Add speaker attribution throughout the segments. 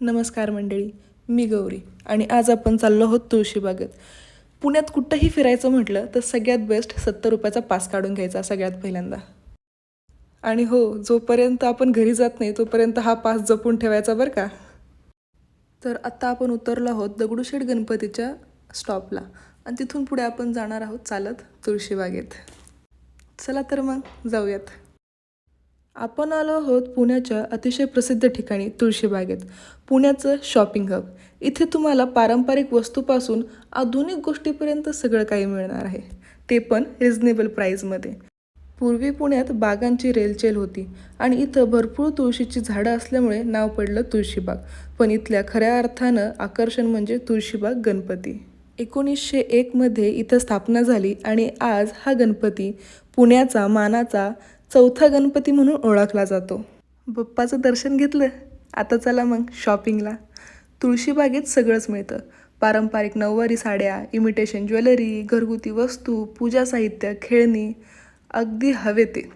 Speaker 1: नमस्कार मंडळी, मी गौरी आणि आज आपण चाललो आहोत तुळशीबागेत. पुण्यात कुठंही फिरायचं म्हटलं तर सगळ्यात बेस्ट 70 रुपयाचा पास काढून घ्यायचा सगळ्यात पहिल्यांदा. आणि हो, जोपर्यंत आपण घरी जात नाही तोपर्यंत हा पास जपून ठेवायचा बरं का. तर आता आपण उतरलो आहोत दगडूशेठ गणपतीच्या स्टॉपला आणि तिथून पुढे आपण जाणार आहोत चालत तुळशीबागेत. चला तर मग जाऊयात. आपण आलो आहोत पुण्याच्या अतिशय प्रसिद्ध ठिकाणी तुळशीबागेत. पुण्याचं शॉपिंग हब. इथे तुम्हाला पारंपरिक वस्तूपासून आधुनिक गोष्टीपर्यंत सगळं काही मिळणार आहे, ते पण रिझनेबल प्राईजमध्ये. पूर्वी पुण्यात बागांची रेलचेल होती आणि इथं भरपूर तुळशीची झाडं असल्यामुळे नाव पडलं तुळशीबाग. पण इथल्या खऱ्या अर्थानं आकर्षण म्हणजे तुळशीबाग गणपती. 1901मध्ये इथं स्थापना झाली आणि आज हा गणपती पुण्याचा मानाचा चौथा गणपती म्हणून ओळखला जातो. बाप्पाचं दर्शन घेतलं, आता चला मग शॉपिंगला. तुळशीबागेत सगळंच मिळतं. पारंपरिक नऊवारी साड्या, इमिटेशन ज्वेलरी, घरगुती वस्तू, पूजा साहित्य, खेळणी, अगदी हवे ते.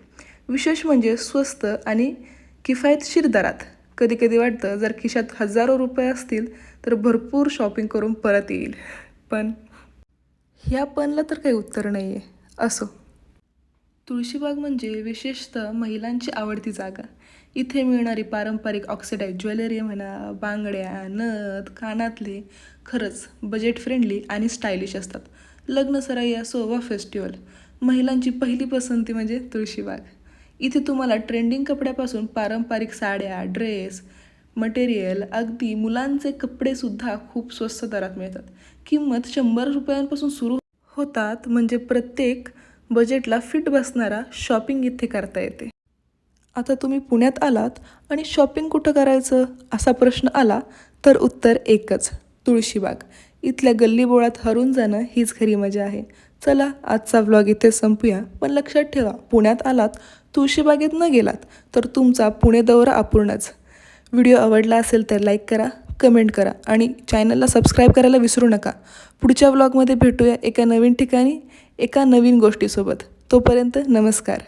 Speaker 1: विशेष म्हणजे स्वस्त आणि किफायतशीर दरात. कधी कधी वाटतं जर खिशात हजारो रुपये असतील तर भरपूर शॉपिंग करून परत येईल. पण ह्या पणला तर काही उत्तर नाही आहे. असो, तुळशीबाग म्हणजे विशेषतः महिलांची आवडती जागा. इथे मिळणारी पारंपरिक ऑक्सिडाईज ज्वेलरी म्हणा, बांगड्या, नथ, कानातले खरंच बजेट फ्रेंडली आणि स्टायलिश असतात. लग्न सराई असो वा फेस्टिवल, महिलांची पहिली पसंती म्हणजे तुळशीबाग. इथे तुम्हाला ट्रेंडिंग कपड्यापासून पारंपरिक साड्या, ड्रेस, मटेरियल, अगदी मुलांचे कपडेसुद्धा खूप स्वस्त दरात मिळतात. किंमत 100 रुपयांपासून सुरू होतात, म्हणजे प्रत्येक बजेटला फिट बसणारा शॉपिंग इथे करता येते. आता तुम्ही पुण्यात आलात आणि शॉपिंग कुठं करायचं असा प्रश्न आला तर उत्तर एकच, तुळशीबाग. इथल्या गल्लीबोळात हरून जाणं हीच खरी मजा आहे. चला आजचा व्लॉग इथे संपूया. पण लक्षात ठेवा, पुण्यात आलात, तुळशीबागेत न गेलात तर तुमचा पुणे दौरा अपूर्णच. व्हिडिओ आवडला असेल तर लाईक करा, कमेंट करा आणि चॅनलला सबस्क्राईब करायला विसरू नका. पुढच्या व्लॉगमध्ये भेटूया एका नवीन ठिकाणी, एका नवीन गोष्टीसोबत. तोपर्यंत नमस्कार.